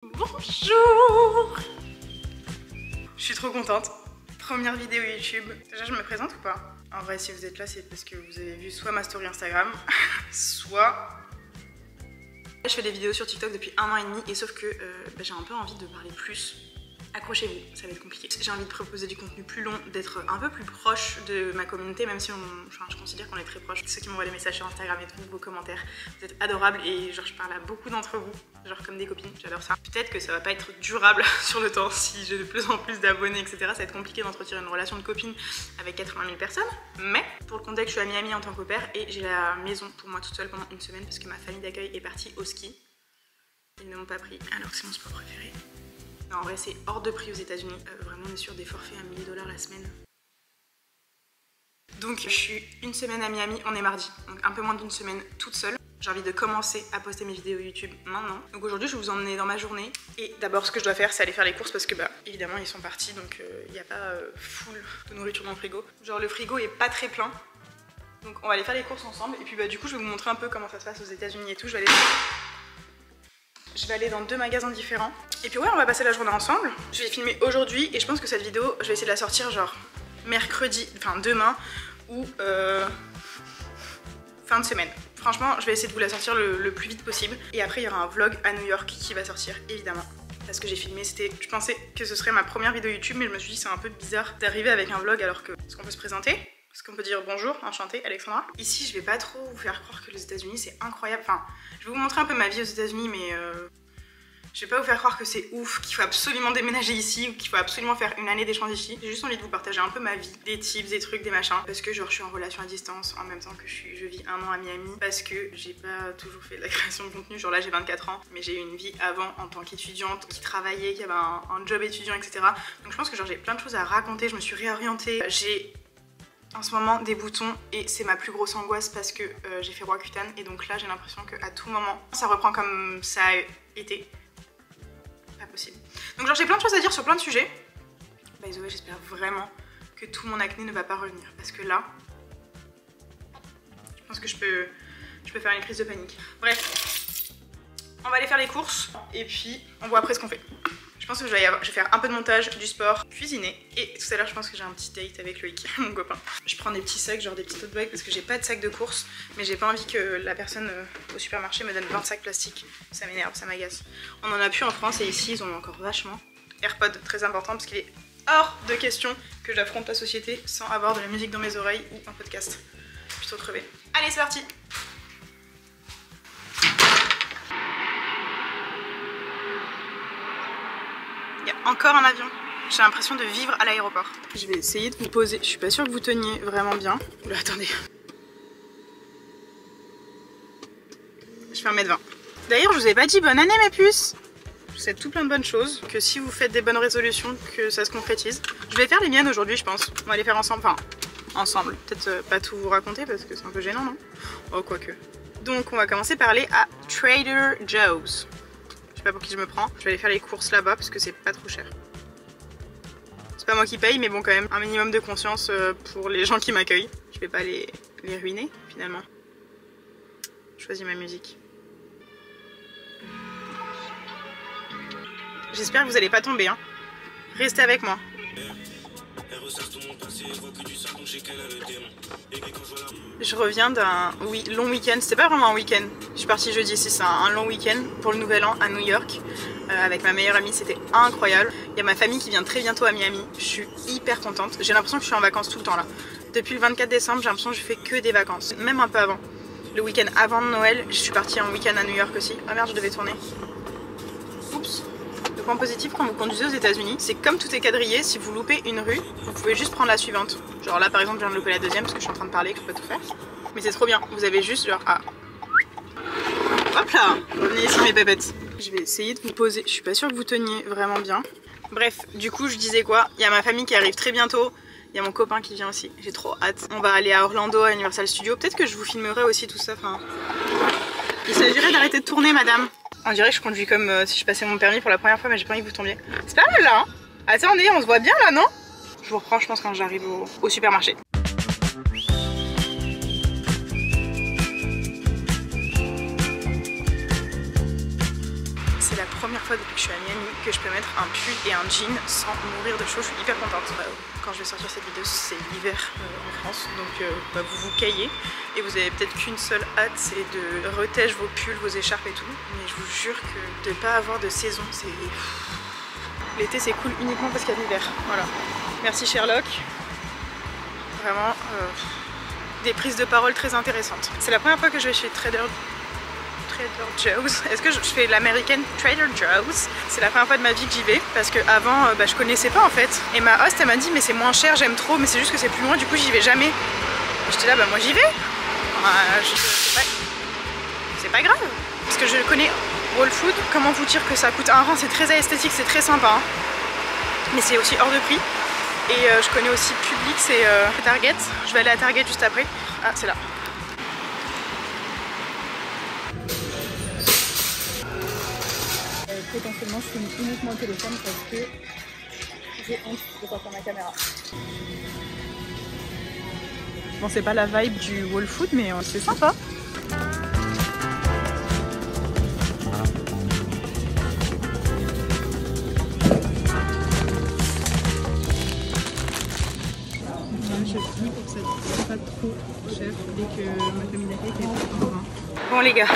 Bonjour! Je suis trop contente. Première vidéo YouTube. Déjà, je me présente ou pas? En vrai, si vous êtes là, c'est parce que vous avez vu soit ma story Instagram, soit... Je fais des vidéos sur TikTok depuis 1 an et demi et sauf que j'ai un peu envie de parler plus. Accrochez-vous, ça va être compliqué. J'ai envie de proposer du contenu plus long, d'être un peu plus proche de ma communauté, même si je considère qu'on est très proche. Ceux qui m'envoient des messages sur Instagram et tout, vos commentaires, vous êtes adorables et genre je parle à beaucoup d'entre vous, genre comme des copines, j'adore ça. Peut-être que ça va pas être durable sur le temps si j'ai de plus en plus d'abonnés, etc. Ça va être compliqué d'entretenir une relation de copine avec 80 000 personnes. Mais pour le contexte, je suis à Miami en tant qu'au-pair et j'ai la maison pour moi toute seule pendant une semaine parce que ma famille d'accueil est partie au ski. Ils ne m'ont pas pris alors que c'est mon sport préféré. Non, en vrai, c'est hors de prix aux États-Unis. Vraiment, on est sur des forfaits à 1000 $ la semaine. Donc, je suis une semaine à Miami, on est mardi. Donc, un peu moins d'une semaine toute seule. J'ai envie de commencer à poster mes vidéos YouTube maintenant. Donc, aujourd'hui, je vais vous emmener dans ma journée. Et d'abord, ce que je dois faire, c'est aller faire les courses parce que, évidemment, ils sont partis. Donc, il n'y a pas full de nourriture dans le frigo. Genre, le frigo est pas très plein. Donc, on va aller faire les courses ensemble. Et puis, du coup, je vais vous montrer un peu comment ça se passe aux États-Unis et tout. Je vais aller dans 2 magasins différents. Et puis ouais, on va passer la journée ensemble. Je vais filmer aujourd'hui et je pense que cette vidéo, je vais essayer de la sortir genre mercredi, enfin demain ou fin de semaine. Franchement, je vais essayer de vous la sortir le plus vite possible. Et après, il y aura un vlog à New York qui va sortir, évidemment. Parce que j'ai filmé, je pensais que ce serait ma première vidéo YouTube, mais je me suis dit c'est un peu bizarre d'arriver avec un vlog alors que... Est-ce qu'on peut se présenter? Est-ce qu'on peut dire bonjour, enchantée, Alexandra? Ici, je vais pas trop vous faire croire que les États-Unis c'est incroyable. Enfin, je vais vous montrer un peu ma vie aux États-Unis, mais je vais pas vous faire croire que c'est ouf, qu'il faut absolument déménager ici ou qu'il faut absolument faire une année d'échange ici. J'ai juste envie de vous partager un peu ma vie, des tips, des trucs, des machins. Parce que genre je suis en relation à distance en même temps que je vis 1 an à Miami. Parce que j'ai pas toujours fait de la création de contenu. Genre là j'ai 24 ans, mais j'ai eu une vie avant en tant qu'étudiante, qui travaillait, qui avait un job étudiant, etc. Donc je pense que genre j'ai plein de choses à raconter. Je me suis réorientée. J'ai en ce moment des boutons et c'est ma plus grosse angoisse parce que j'ai fait Roaccutane et donc là j'ai l'impression qu'à tout moment ça reprend comme ça a été. Pas possible. Donc genre j'ai plein de choses à dire sur plein de sujets. By the way, j'espère vraiment que tout mon acné ne va pas revenir parce que là je pense que je peux faire une crise de panique. Bref, on va aller faire les courses et puis on voit après ce qu'on fait. Je pense que je vais faire un peu de montage, du sport, cuisiner et tout à l'heure je pense que j'ai un petit date avec Loïc, mon copain. Je prends des petits sacs, genre des petits tote bags parce que j'ai pas de sac de course, mais j'ai pas envie que la personne au supermarché me donne 20 sacs plastiques. Ça m'énerve, ça m'agace. On en a plus en France et ici ils en ont encore vachement. AirPods, très important parce qu'il est hors de question que j'affronte la société sans avoir de la musique dans mes oreilles ou un podcast. Plutôt crevé. Allez, c'est parti! Encore un avion. J'ai l'impression de vivre à l'aéroport. Je vais essayer de vous poser. Je suis pas sûre que vous teniez vraiment bien. Oula, attendez. Je fais 1m20. D'ailleurs, je vous ai pas dit bonne année mes puces. Je vous souhaite tout plein de bonnes choses. Que si vous faites des bonnes résolutions, que ça se concrétise. Je vais faire les miennes aujourd'hui, je pense. On va les faire ensemble. Enfin, ensemble. Peut-être pas tout vous raconter parce que c'est un peu gênant, non? Oh, quoique. Donc, on va commencer par aller à Trader Joe's. Je sais pas pour qui je me prends. Je vais aller faire les courses là-bas parce que c'est pas trop cher. C'est pas moi qui paye, mais bon, quand même, un minimum de conscience pour les gens qui m'accueillent. Je vais pas les ruiner finalement. Je choisis ma musique. J'espère que vous allez pas tomber, hein. Restez avec moi. Je reviens d'un long week-end, c'était pas vraiment un week-end, je suis partie jeudi, c'est un long week-end pour le nouvel an à New York avec ma meilleure amie, c'était incroyable. Il y a ma famille qui vient très bientôt à Miami, je suis hyper contente, j'ai l'impression que je suis en vacances tout le temps là. Depuis le 24 décembre, j'ai l'impression que je fais que des vacances, même un peu avant. Le week-end avant Noël, je suis partie en week-end à New York aussi. Ah merde, je devais tourner. Oups. Le point positif quand vous conduisez aux États-Unis, c'est que comme tout est quadrillé, si vous loupez une rue, vous pouvez juste prendre la suivante. Genre là par exemple, je viens de louper la deuxième parce que je suis en train de parler et que je peux pas tout faire. Mais c'est trop bien, vous avez juste genre à... Hop là, revenez ici mes pépettes. Je vais essayer de vous poser, je suis pas sûre que vous teniez vraiment bien. Bref, du coup je disais quoi, il y a ma famille qui arrive très bientôt, il y a mon copain qui vient aussi, j'ai trop hâte. On va aller à Orlando, à Universal Studios, peut-être que je vous filmerai aussi tout ça, enfin... Il s'agirait d'arrêter de tourner madame. On dirait que je conduis comme si je passais mon permis pour la première fois, mais j'ai pas envie que vous tombiez. C'est pas mal là, hein? Attendez, on se voit bien là, non? Je vous reprends, je pense, quand j'arrive au supermarché. C'est la première fois depuis que je suis à Miami que je peux mettre un pull et un jean sans mourir de chaud. Je suis hyper contente. Quand je vais sortir cette vidéo, c'est l'hiver en France, donc vous vous caillez et vous avez peut-être qu'une seule hâte, c'est de retèche vos pulls, vos écharpes et tout. Mais je vous jure que de pas avoir de saison, c'est... L'été c'est cool uniquement parce qu'il y a l'hiver. Voilà. Merci Sherlock. Vraiment des prises de parole très intéressantes. C'est la première fois que je vais chez Trader Joe's. Est-ce que je fais l'American Trader Joe's? C'est la première fois de ma vie que j'y vais parce que avant je connaissais pas en fait. Et ma host elle m'a dit mais c'est moins cher, j'aime trop, mais c'est juste que c'est plus loin, du coup j'y vais jamais. J'étais là moi j'y vais. C'est pas grave. Parce que je connais Whole Foods. Comment vous dire que ça coûte un rein, c'est très esthétique, c'est très sympa. Hein. Mais c'est aussi hors de prix. Et je connais aussi Publix et Target. Je vais aller à Target juste après. Ah c'est là. Potentiellement je filme uniquement au téléphone parce que j'ai honte de sortir ma caméra. Bon c'est pas la vibe du Whole Food mais c'est sympa. Je finis pour que ça ne soit pas trop cher dès que ma famille d'accueil est pas trop. Bon les gars.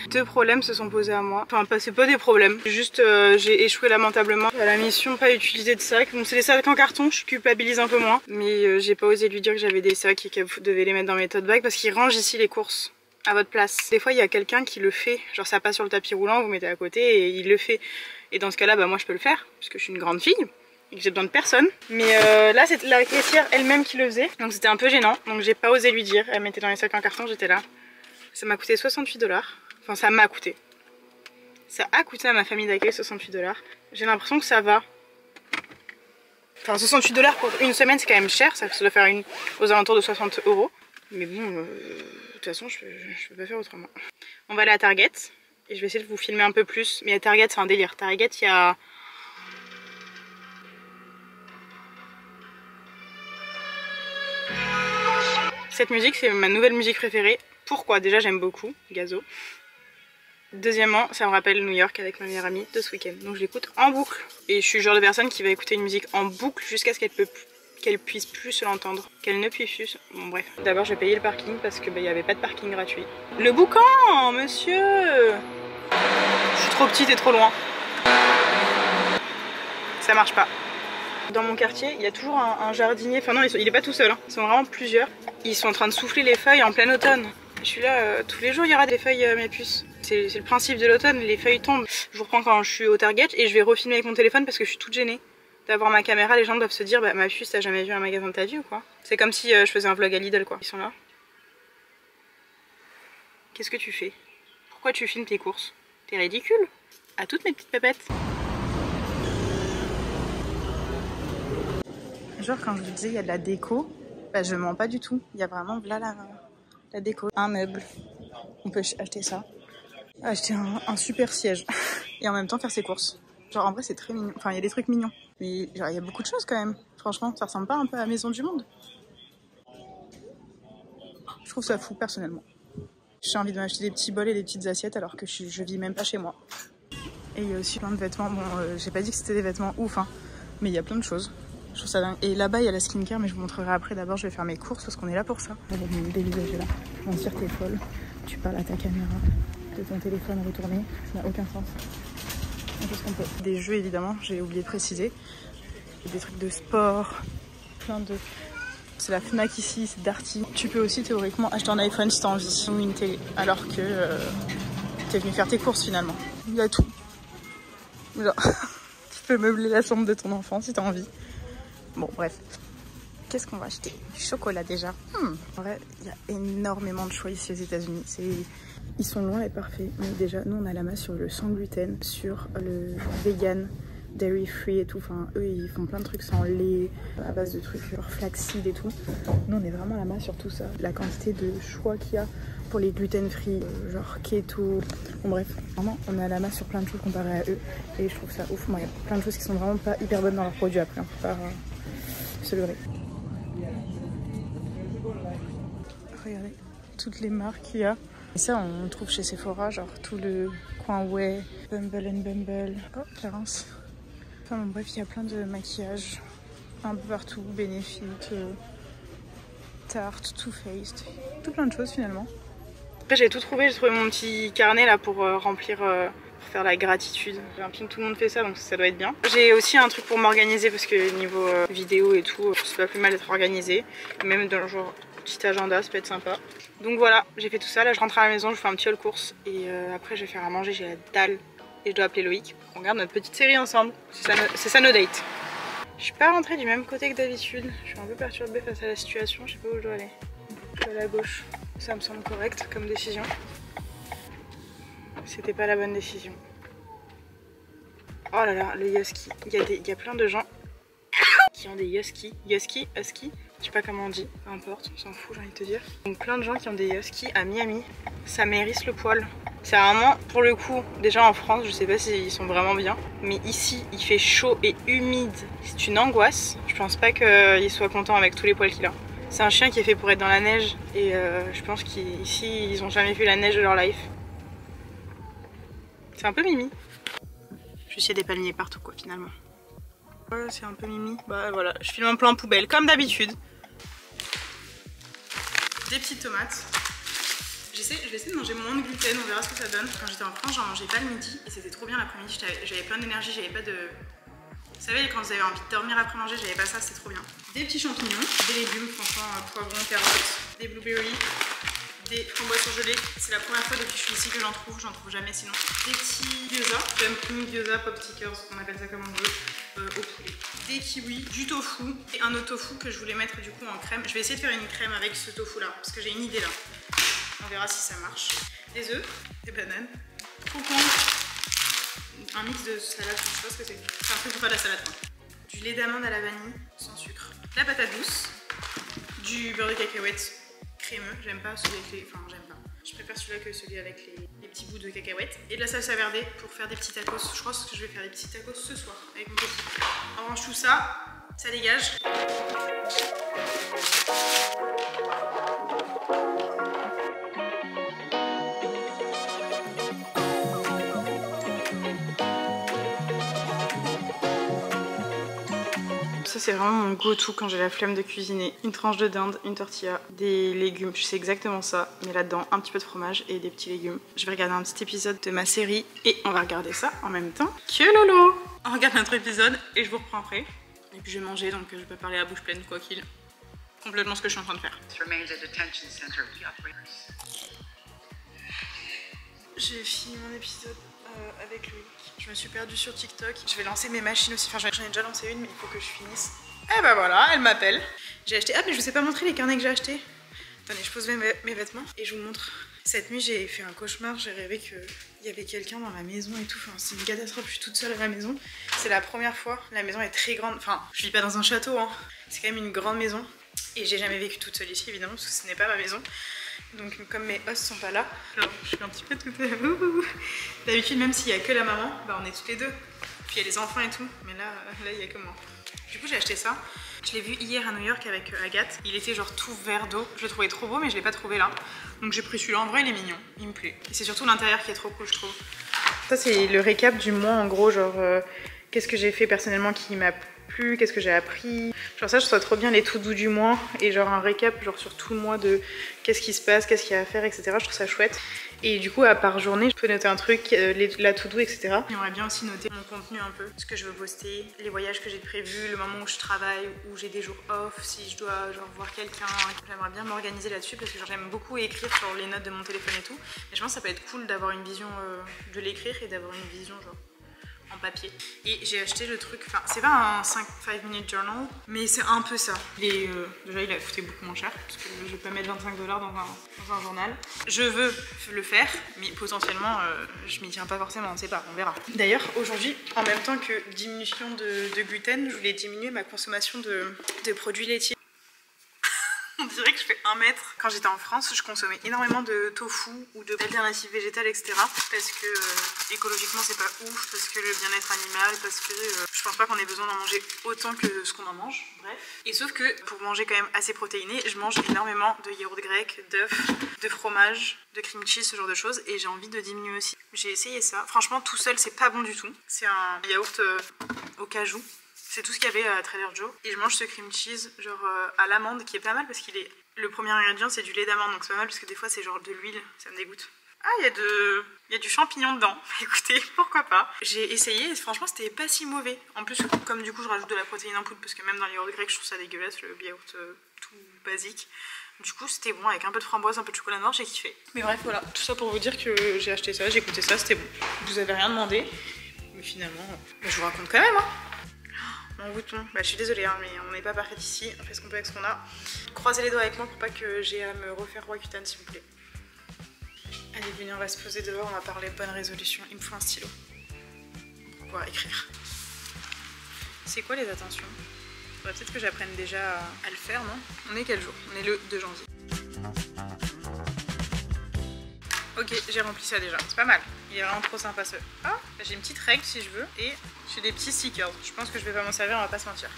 Deux problèmes se sont posés à moi. Enfin, c'est pas des problèmes. Juste, j'ai échoué lamentablement à la mission, pas utiliser de sac. Bon, c'est des sacs en carton, je culpabilise un peu moins. Mais j'ai pas osé lui dire que j'avais des sacs et qu'elle devait les mettre dans mes tote bags parce qu'ils rangent ici les courses à votre place. Des fois, il y a quelqu'un qui le fait. Genre, ça passe sur le tapis roulant, vous mettez à côté et il le fait. Et dans ce cas-là, moi je peux le faire parce que je suis une grande fille et que j'ai besoin de personne. Mais là, c'est la caissière elle-même qui le faisait. Donc c'était un peu gênant. Donc j'ai pas osé lui dire. Elle mettait dans les sacs en carton, j'étais là. Ça m'a coûté 68 $. Enfin, ça m'a coûté. Ça a coûté à ma famille d'accueil 68 $. J'ai l'impression que ça va. Enfin, 68 $ pour une semaine, c'est quand même cher. Ça doit faire aux alentours de 60 €. Mais bon, de toute façon, je peux pas faire autrement. On va aller à Target. Et je vais essayer de vous filmer un peu plus. Mais à Target, c'est un délire. Target, il y a... Cette musique, c'est ma nouvelle musique préférée. Pourquoi? Déjà, j'aime beaucoup Gazo. Deuxièmement, ça me rappelle New York avec ma meilleure amie de ce week-end. Donc je l'écoute en boucle. Et je suis le genre de personne qui va écouter une musique en boucle jusqu'à ce qu'elle puisse plus se l'entendre. Qu'elle ne puisse plus. Bon bref. D'abord je vais payer le parking parce que il n'y avait pas de parking gratuit. Le boucan, monsieur! Je suis trop petite et trop loin. Ça marche pas. Dans mon quartier, il y a toujours un jardinier. Enfin non, il est pas tout seul. Hein. Ils sont vraiment plusieurs. Ils sont en train de souffler les feuilles en plein automne. Je suis là, tous les jours il y aura des feuilles mes puces. C'est le principe de l'automne, les feuilles tombent. Je vous reprends quand je suis au Target et je vais refilmer avec mon téléphone parce que je suis toute gênée d'avoir ma caméra. Les gens doivent se dire, ma puce, t'as jamais vu un magasin de ta vie ou quoi? C'est comme si je faisais un vlog à Lidl quoi. Ils sont là. Qu'est-ce que tu fais? Pourquoi tu filmes tes courses? T'es ridicule. À toutes mes petites pépettes. Genre quand je vous disais il y a de la déco, je mens pas du tout. Il y a vraiment là la déco. Un meuble. On peut acheter ça. Acheter un super siège. Et en même temps faire ses courses. Genre en vrai c'est très mignon. Enfin il y a des trucs mignons. Mais genre il y a beaucoup de choses quand même. Franchement ça ressemble pas un peu à la Maison du Monde. Je trouve ça fou personnellement. J'ai envie de m'acheter des petits bols et des petites assiettes alors que je vis même pas chez moi. Et il y a aussi plein de vêtements. Bon j'ai pas dit que c'était des vêtements ouf hein. Mais il y a plein de choses. Je trouve ça dingue. Et là-bas il y a la skincare mais je vous montrerai après. D'abord je vais faire mes courses parce qu'on est là pour ça. On va dévisager là. Mentir t'es folle. Tu parles à ta caméra de ton téléphone retourné. Ça n'a aucun sens. On fait ce qu'on peut. Des jeux évidemment, j'ai oublié de préciser. Des trucs de sport. Plein de... C'est la Fnac ici, c'est Darty. Tu peux aussi théoriquement acheter un iPhone si t'as envie ou une télé. Alors que t'es venu faire tes courses finalement. Il y a tout. Genre, tu peux meubler la chambre de ton enfant si t'as envie. Bon bref. Qu'est-ce qu'on va acheter? Du chocolat déjà. En vrai, il y a énormément de choix ici aux États-Unis. Ils sont loin et parfaits. Mais déjà, nous on a la main sur le sans gluten, sur le vegan, dairy free et tout. Enfin, eux ils font plein de trucs sans lait, à base de trucs genre flaxseed et tout. Nous on est vraiment la main sur tout ça. La quantité de choix qu'il y a pour les gluten free, genre keto. Bon bref, vraiment on a la main sur plein de choses comparé à eux. Et je trouve ça ouf. Moi, il y a plein de choses qui sont vraiment pas hyper bonnes dans leurs produits après. On peut pas se leurrer. Regardez toutes les marques qu'il y a. Et ça on trouve chez Sephora, genre tout le Coin Way, Bumble and Bumble. Oh, Clarence. Enfin bon, bref, il y a plein de maquillages un peu partout, Benefit, Tarte, Too Faced, tout plein de choses finalement. Après j'ai tout trouvé, j'ai trouvé mon petit carnet là pour remplir, pour faire la gratitude. J'ai l'impression que tout le monde fait ça donc ça doit être bien. J'ai aussi un truc pour m'organiser parce que niveau vidéo et tout, c'est pas plus mal d'être organisé. Même dans le genre petit agenda, ça peut être sympa. Donc voilà, j'ai fait tout ça, là je rentre à la maison, je fais un petit haul course et après je vais faire à manger, j'ai la dalle et je dois appeler Loïc. On regarde notre petite série ensemble, c'est ça nos dates. Je suis pas rentrée du même côté que d'habitude, je suis un peu perturbée face à la situation, je sais pas où je dois aller. Je vais à la gauche, ça me semble correct comme décision. C'était pas la bonne décision. Oh là là, le husky, il y a plein de gens qui ont des huskies, husky, je sais pas comment on dit, peu importe, on s'en fout j'ai envie de te dire. Donc plein de gens qui ont des huskies à Miami, ça m'hérisse le poil. C'est vraiment, pour le coup, déjà en France, je sais pas s'ils sont vraiment bien, mais ici il fait chaud et humide, c'est une angoisse. Je pense pas qu'il soit content avec tous les poils qu'il a. C'est un chien qui est fait pour être dans la neige et je pense qu'ici ils ont jamais vu la neige de leur life. C'est un peu mimi. Juste il y a des palmiers partout quoi finalement. Ouais, c'est un peu mimi. Bah voilà, je filme un plan poubelle comme d'habitude. Des petites tomates. Je vais essayer de manger moins de gluten, on verra ce que ça donne. Quand j'étais en France, j'en mangeais pas le midi et c'était trop bien l'après-midi. J'avais plein d'énergie, j'avais pas de... Vous savez, quand vous avez envie de dormir après manger, j'avais pas ça, c'était trop bien. Des petits champignons, des légumes, franchement, poivrons, carottes, des blueberries, des framboises surgelées. C'est la première fois depuis que je suis ici que j'en trouve jamais sinon. Des petits gyoza, dumpling, gyoza, pop stickers, on appelle ça comme on veut, au poulet. Des kiwis, du tofu et un autre tofu que je voulais mettre du coup en crème. Je vais essayer de faire une crème avec ce tofu là, parce que j'ai une idée là. On verra si ça marche. Des œufs, des bananes, concombre, un mix de salade, je sais pas ce que c'est. C'est un truc pour faire de la salade quoi. Du lait d'amande à la vanille, sans sucre. La patate douce, du beurre de cacahuètes crémeux, j'aime pas celui avec les... Enfin j'aime pas. Je préfère celui-là que celui avec les petits bouts de cacahuètes. Et de la salsa verde pour faire des petits tacos. Je pense que je vais faire des petits tacos ce soir avec mon petit. On range tout ça, ça dégage. Ça c'est vraiment mon go-to quand j'ai la flemme de cuisiner. Une tranche de dinde, une tortilla, des légumes, je sais exactement ça, mais là-dedans un petit peu de fromage et des petits légumes. Je vais regarder un petit épisode de ma série et on va regarder ça en même temps que Lolo. On regarde notre épisode et je vous reprends après. Et puis je vais manger donc je vais pas parler à la bouche pleine quoi qu'il. Complètement ce que je suis en train de faire. J'ai fini mon épisode avec Loïc. Je me suis perdue sur TikTok. Je vais lancer mes machines aussi. Enfin, j'en ai déjà lancé une, mais il faut que je finisse. Et bah voilà, elle m'appelle. J'ai acheté. Ah, mais je vous ai pas montré les carnets que j'ai achetés. Attendez, je pose mes vêtements et je vous montre. Cette nuit, j'ai fait un cauchemar. J'ai rêvé qu'il y avait quelqu'un dans la maison et tout. Enfin, c'est une catastrophe. Je suis toute seule à la maison. C'est la première fois. La maison est très grande. Enfin, je vis pas dans un château, hein. C'est quand même une grande maison. Et j'ai jamais vécu toute seule ici, évidemment, parce que ce n'est pas ma maison. Donc comme mes hosts sont pas là, alors, je suis un petit peu toute... D'habitude même s'il y a que la maman, bah on est toutes les deux. Puis il y a les enfants et tout, mais là il y a que moi. Du coup j'ai acheté ça. Je l'ai vu hier à New York avec Agathe. Il était genre tout vert d'eau. Je le trouvais trop beau mais je l'ai pas trouvé là. Donc j'ai pris celui-là. En vrai il est mignon, il me plaît. Et c'est surtout l'intérieur qui est trop cool je trouve. Ça c'est le récap du mois en gros, genre qu'est-ce que j'ai fait personnellement qui m'a plu, qu'est-ce que j'ai appris. Genre ça je trouve trop bien les tout doux du mois et genre un récap genre sur tout le mois de qu'est-ce qui se passe, qu'est-ce qu'il y a à faire, etc. Je trouve ça chouette. Et du coup à par journée je peux noter un truc, la to do, etc. J'aimerais bien aussi noter mon contenu un peu, ce que je veux poster, les voyages que j'ai prévus, le moment où je travaille, où j'ai des jours off, si je dois genre voir quelqu'un. J'aimerais bien m'organiser là-dessus parce que j'aime beaucoup écrire sur les notes de mon téléphone et tout. Mais je pense que ça peut être cool d'avoir une vision de l'écrire et d'avoir une vision genre en papier. Et j'ai acheté le truc, enfin c'est pas un 5 minute journal, mais c'est un peu ça. Déjà il a coûté beaucoup moins cher, parce que je vais pas mettre 25 $ dans un journal. Je veux le faire, mais potentiellement je m'y tiens pas forcément, on sait pas, on verra. D'ailleurs aujourd'hui, en même temps que diminution de gluten, je voulais diminuer ma consommation de produits laitiers. On dirait dirait que je fais 1 mètre. Quand j'étais en France, je consommais énormément de tofu ou d'alternatives végétales, etc. Parce que écologiquement c'est pas ouf, parce que le bien-être animal, parce que je pense pas qu'on ait besoin d'en manger autant que ce qu'on en mange. Bref. Et sauf que pour manger quand même assez protéiné, je mange énormément de yaourt grec, d'œufs, de fromage, de cream cheese, ce genre de choses. Et j'ai envie de diminuer aussi. J'ai essayé ça. Franchement, tout seul, c'est pas bon du tout. C'est un yaourt au cajou. C'est tout ce qu'il y avait à Trader Joe. Et je mange ce cream cheese genre à l'amande qui est pas mal parce qu'il est... Le premier ingrédient c'est du lait d'amande, donc c'est pas mal parce que des fois c'est genre de l'huile, ça me dégoûte. Ah, il y a du champignon dedans. Écoutez, pourquoi pas. J'ai essayé et franchement c'était pas si mauvais. En plus, comme du coup je rajoute de la protéine en poudre parce que même dans les yaourts grecs je trouve ça dégueulasse, le yaourt tout basique. Du coup c'était bon avec un peu de framboise, un peu de chocolat noir, j'ai kiffé. Mais bref voilà, tout ça pour vous dire que j'ai acheté ça, j'ai goûté ça, c'était bon. Vous avez rien demandé, mais finalement je vous raconte quand même hein. Mon bouton, bah je suis désolée hein, mais on n'est pas parfait ici, on fait ce qu'on peut avec ce qu'on a. Croisez les doigts avec moi pour pas que j'ai à me refaire Roaccutane s'il vous plaît. Allez venez, on va se poser dehors, on va parler bonne résolution. Il me faut un stylo pour pouvoir écrire. C'est quoi les attentions? Faudrait peut-être que j'apprenne déjà à le faire, non? On est quel jour? On est le 2 janvier. Ok, j'ai rempli ça déjà, c'est pas mal. Il est vraiment trop sympa ce. Ah, j'ai une petite règle si je veux et j'ai des petits stickers. Je pense que je vais pas m'en servir, on va pas se mentir.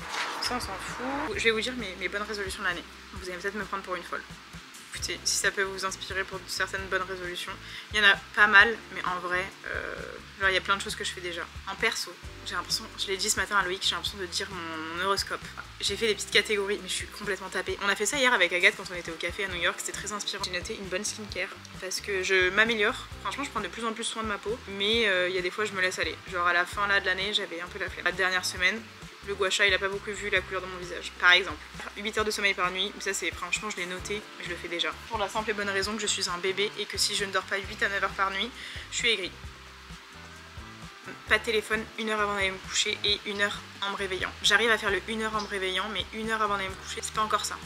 Ça on s'en fout. Je vais vous dire mes bonnes résolutions de l'année. Vous allez peut-être me prendre pour une folle. Écoutez, si ça peut vous inspirer pour certaines bonnes résolutions. Il y en a pas mal, mais en vrai, genre il y a plein de choses que je fais déjà. En perso, j'ai l'impression, je l'ai dit ce matin à Loïc, j'ai l'impression de dire mon horoscope. J'ai fait des petites catégories, mais je suis complètement tapée. On a fait ça hier avec Agathe quand on était au café à New York, c'était très inspirant. J'ai noté une bonne skincare parce que je m'améliore. Franchement, je prends de plus en plus soin de ma peau, mais il y a des fois je me laisse aller. Genre à la fin là de l'année, j'avais un peu la flemme. La dernière semaine, le gua sha il a pas beaucoup vu la couleur de mon visage, par exemple. 8 heures de sommeil par nuit, ça c'est franchement je l'ai noté, mais je le fais déjà. Pour la simple et bonne raison que je suis un bébé et que si je ne dors pas 8 à 9 heures par nuit, je suis aigrie. Pas de téléphone 1 heure avant d'aller me coucher et 1 heure en me réveillant. J'arrive à faire le 1 heure en me réveillant, mais 1 heure avant d'aller me coucher, c'est pas encore ça.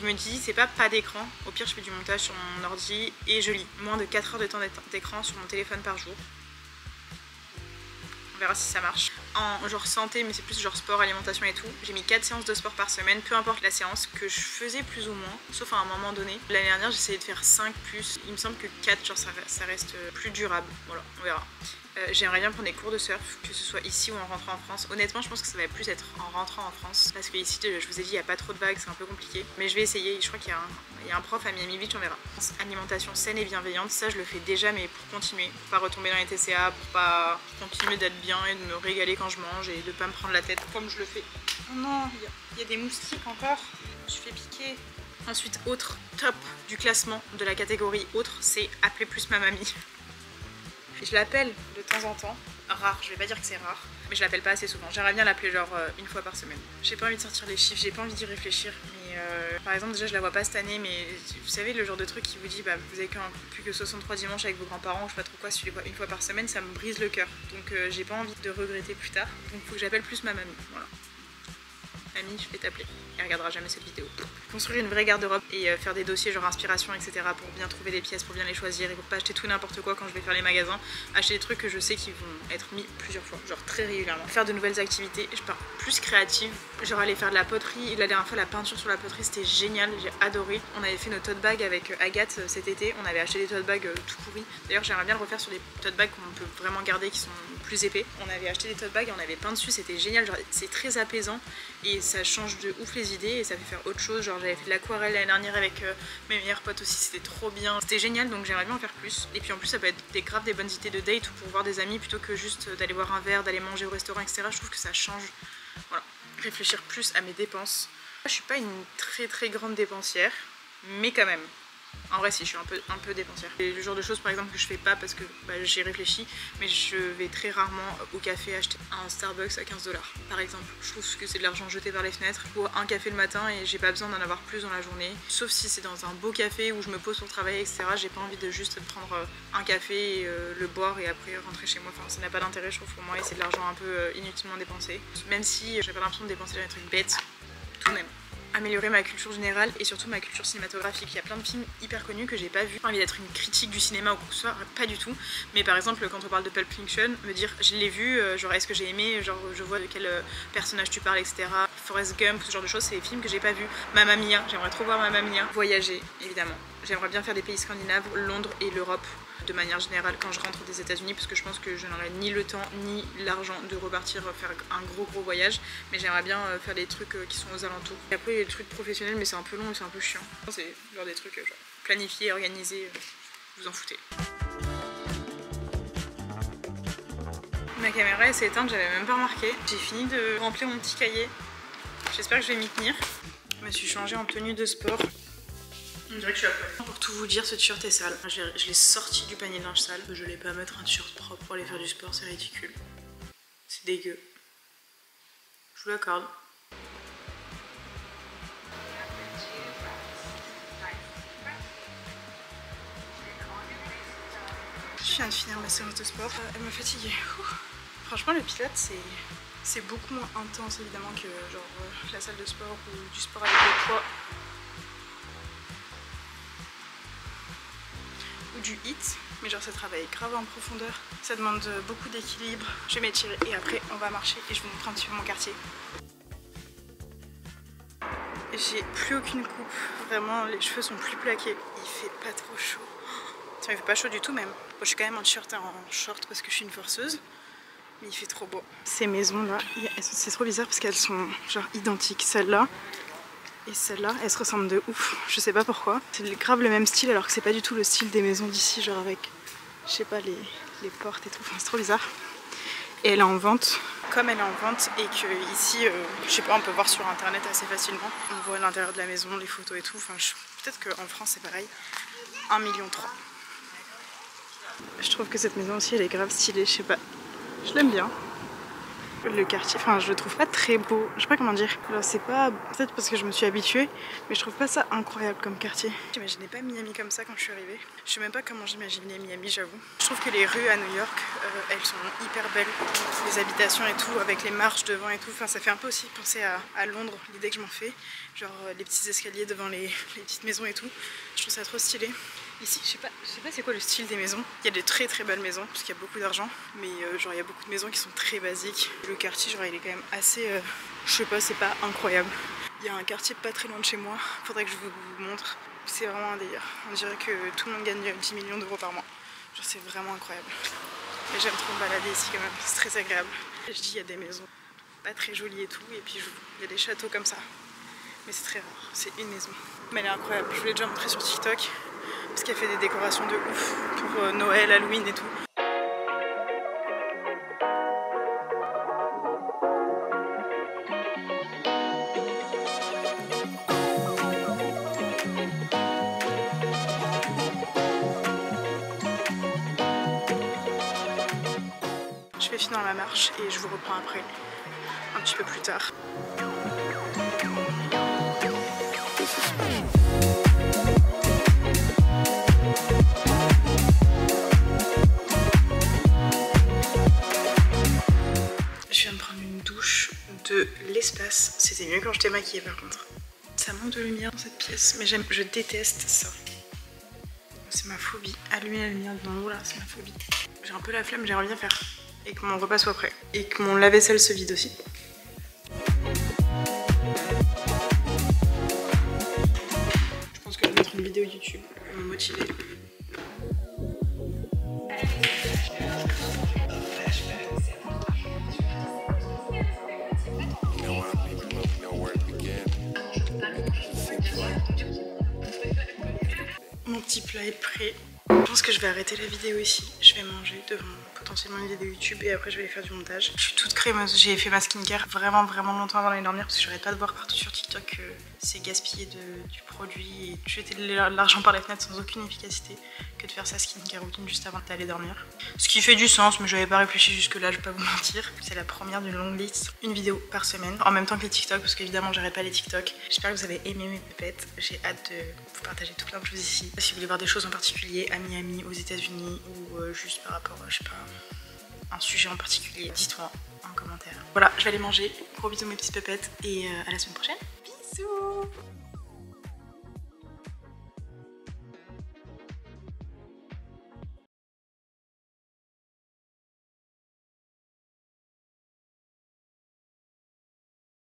Je me dis, c'est pas d'écran, au pire je fais du montage sur mon ordi et je lis. Moins de 4 heures de temps d'écran sur mon téléphone par jour. On verra si ça marche. En genre santé, mais c'est plus genre sport, alimentation et tout, j'ai mis 4 séances de sport par semaine, peu importe la séance, que je faisais plus ou moins, sauf à un moment donné. L'année dernière j'essayais de faire 5 plus, il me semble que 4 genre ça reste plus durable, voilà, on verra. J'aimerais bien prendre des cours de surf, que ce soit ici ou en rentrant en France. Honnêtement je pense que ça va plus être en rentrant en France, parce que ici je vous ai dit il n'y a pas trop de vagues, c'est un peu compliqué. Mais je vais essayer, je crois qu'il y a un prof à Miami Beach, on verra. Alimentation saine et bienveillante, ça je le fais déjà mais pour continuer, pour pas retomber dans les TCA, pour pas continuer d'être bien et de me régaler quand je mange et de pas me prendre la tête comme je le fais. Oh non, il y a des moustiques encore, je fais piquer. Ensuite autre top du classement de la catégorie autre, c'est appeler plus ma mamie. Je l'appelle de temps en temps, rare, je vais pas dire que c'est rare, mais je l'appelle pas assez souvent. J'aimerais bien l'appeler genre 1 fois par semaine. J'ai pas envie de sortir les chiffres, j'ai pas envie d'y réfléchir, mais par exemple déjà je la vois pas cette année, mais vous savez le genre de truc qui vous dit bah vous avez plus que 63 dimanches avec vos grands-parents ou je sais pas trop quoi, si je les vois 1 fois par semaine ça me brise le cœur. Donc j'ai pas envie de regretter plus tard, donc faut que j'appelle plus ma mamie, voilà. Mamie, je vais t'appeler. Elle regardera jamais cette vidéo. Construire une vraie garde-robe et faire des dossiers genre inspiration, etc. pour bien trouver des pièces, pour bien les choisir et pour pas acheter tout n'importe quoi quand je vais faire les magasins. Acheter des trucs que je sais qui vont être mis plusieurs fois, genre très régulièrement. Faire de nouvelles activités, je pars plus créative. Genre aller faire de la poterie. La dernière fois, la peinture sur la poterie, c'était génial, j'ai adoré. On avait fait nos tote bags avec Agathe cet été. On avait acheté des tote bags tout pourris. D'ailleurs, j'aimerais bien le refaire sur des tote bags qu'on peut vraiment garder, qui sont plus épais. On avait acheté des tote bags et on avait peint dessus, c'était génial. Genre, c'est très apaisant et ça change de ouf les idées et ça fait faire autre chose. Genre j'avais fait de l'aquarelle l'année dernière avec mes meilleurs potes aussi, c'était trop bien, c'était génial, donc j'aimerais bien en faire plus. Et puis en plus ça peut être grave des bonnes idées de date ou pour voir des amis plutôt que juste d'aller boire un verre, d'aller manger au restaurant, etc. Je trouve que ça change. Voilà, réfléchir plus à mes dépenses. Je suis pas une très grande dépensière, mais quand même. En vrai si, je suis un peu dépensière. C'est le genre de choses par exemple que je fais pas parce que j'y réfléchis, mais je vais très rarement au café acheter un Starbucks à 15 $ par exemple. Je trouve que c'est de l'argent jeté par les fenêtres. Je bois un café le matin et j'ai pas besoin d'en avoir plus dans la journée. Sauf si c'est dans un beau café où je me pose pour travailler, etc. J'ai pas envie de juste prendre un café et le boire et après rentrer chez moi. Enfin ça n'a pas d'intérêt je trouve pour moi et c'est de l'argent un peu inutilement dépensé. Même si j'ai pas l'impression de dépenser dans des trucs bêtes, tout de même. améliorer ma culture générale et surtout ma culture cinématographique. Il y a plein de films hyper connus que j'ai pas vus. J'ai envie d'être une critique du cinéma ou quoi que ce soit, pas du tout. Mais par exemple quand on parle de Pulp Fiction, me dire je l'ai vu, genre est-ce que j'ai aimé, genre je vois de quel personnage tu parles, etc. Forrest Gump, ce genre de choses, c'est des films que j'ai pas vus. Mamma Mia, j'aimerais trop voir Mamma Mia. Voyager, évidemment. J'aimerais bien faire des pays scandinaves, Londres et l'Europe de manière générale quand je rentre des États-Unis, parce que je pense que je n'aurai ni le temps ni l'argent de repartir faire un gros voyage, mais j'aimerais bien faire des trucs qui sont aux alentours. Et après il y a des trucs professionnels, mais c'est un peu long et c'est un peu chiant. C'est genre des trucs genre planifiés, organisés, vous en foutez. Ma caméra elle s'est éteinte, j'avais même pas remarqué. J'ai fini de remplir mon petit cahier. J'espère que je vais m'y tenir. Je me suis changée en tenue de sport. On dirait que je suis à poil. Pour tout vous dire, ce t-shirt est sale. Je l'ai sorti du panier de linge sale. Je l'ai pas mettre un t-shirt propre pour aller faire du sport, c'est ridicule. C'est dégueu. Je vous l'accorde. Je viens de finir ma séance de sport. Elle m'a fatiguée. Franchement, le pilates, c'est beaucoup moins intense évidemment que genre la salle de sport ou du sport avec le poids. Ou du HIIT, mais genre ça travaille grave en profondeur. Ça demande beaucoup d'équilibre. Je vais m'étirer et après on va marcher et je vous montre un petit peu mon quartier. J'ai plus aucune coupe. Vraiment, les cheveux sont plus plaqués. Il fait pas trop chaud. Tiens, il fait pas chaud du tout même. Bon, je suis quand même en t-shirt et en short parce que je suis une forceuse. Mais il fait trop beau. Ces maisons là, c'est trop bizarre parce qu'elles sont genre identiques. Celle-là et celle-là, elles se ressemblent de ouf. Je sais pas pourquoi. C'est grave le même style alors que c'est pas du tout le style des maisons d'ici. Genre avec, je sais pas, les portes et tout. Enfin, c'est trop bizarre. Et elle est en vente. Comme elle est en vente et que ici, je sais pas, on peut voir sur internet assez facilement. On voit l'intérieur de la maison, les photos et tout. Enfin, peut-être qu'en France c'est pareil. 1,3 million. Je trouve que cette maison aussi elle est grave stylée, je sais pas. Je l'aime bien. Le quartier, enfin je le trouve pas très beau, je sais pas comment dire. Alors c'est pas, peut-être parce que je me suis habituée, mais je trouve pas ça incroyable comme quartier. J'imaginais pas Miami comme ça quand je suis arrivée. Je sais même pas comment j'imaginais Miami, j'avoue. Je trouve que les rues à New York, elles sont hyper belles. Les habitations et tout, avec les marches devant et tout. Enfin ça fait un peu aussi penser à Londres, l'idée que je m'en fais. Genre les petits escaliers devant les petites maisons et tout. Je trouve ça trop stylé. Ici, je sais pas c'est quoi le style des maisons. Il y a des très belles maisons parce qu'il y a beaucoup d'argent, mais genre il y a beaucoup de maisons qui sont très basiques. Le quartier, genre il est quand même assez, je sais pas, c'est pas incroyable. Il y a un quartier pas très loin de chez moi, faudrait que je vous montre. C'est vraiment un délire. On dirait que tout le monde gagne 10 millions d'euros par mois. Genre c'est vraiment incroyable. Mais j'aime trop me balader ici quand même, c'est très agréable. Je dis il y a des maisons pas très jolies et tout, et puis il y a des châteaux comme ça. Mais c'est très rare, c'est une maison. Mais elle est incroyable, je vous l'ai déjà montré sur TikTok. Parce qu'elle fait des décorations de ouf pour Noël, Halloween et tout. Je vais finir ma marche et je vous reprends après, un petit peu plus tard. Je viens de prendre une douche de l'espace. C'était mieux quand j'étais maquillée par contre. Ça manque de lumière dans cette pièce, mais je déteste ça. C'est ma phobie. Allumer la lumière dans l'eau là, c'est ma phobie. J'ai un peu la flemme, j'aimerais bien faire. Et que mon repas soit prêt. Et que mon lave-vaisselle se vide aussi. Je pense que je vais mettre une vidéo YouTube pour me motiver. Mon petit plat est prêt. Je pense que je vais arrêter la vidéo ici. Je vais manger devant potentiellement une vidéo YouTube et après je vais aller faire du montage. Je suis toute crémeuse. J'ai fait ma skincare vraiment longtemps avant d'aller dormir parce que j'arrête pas de voir partout sur TikTok que c'est gaspiller du produit et jeter de l'argent par la fenêtre sans aucune efficacité que de faire sa skincare routine juste avant d'aller dormir. Ce qui fait du sens, mais j'avais pas réfléchi jusque là, je vais pas vous mentir. C'est la première d'une longue liste. Une vidéo par semaine, en même temps que les TikTok, parce qu'évidemment j'arrête pas les TikTok. J'espère que vous avez aimé mes pépettes. J'ai hâte de vous partager tout plein de choses ici. Si vous voulez voir des choses en particulier à Miami, aux États-Unis ou juste par rapport à, je sais pas, un sujet en particulier, dites-moi en commentaire. Voilà, je vais aller manger. Gros bisous mes petites pépettes et à la semaine prochaine. Bisous. Bisous.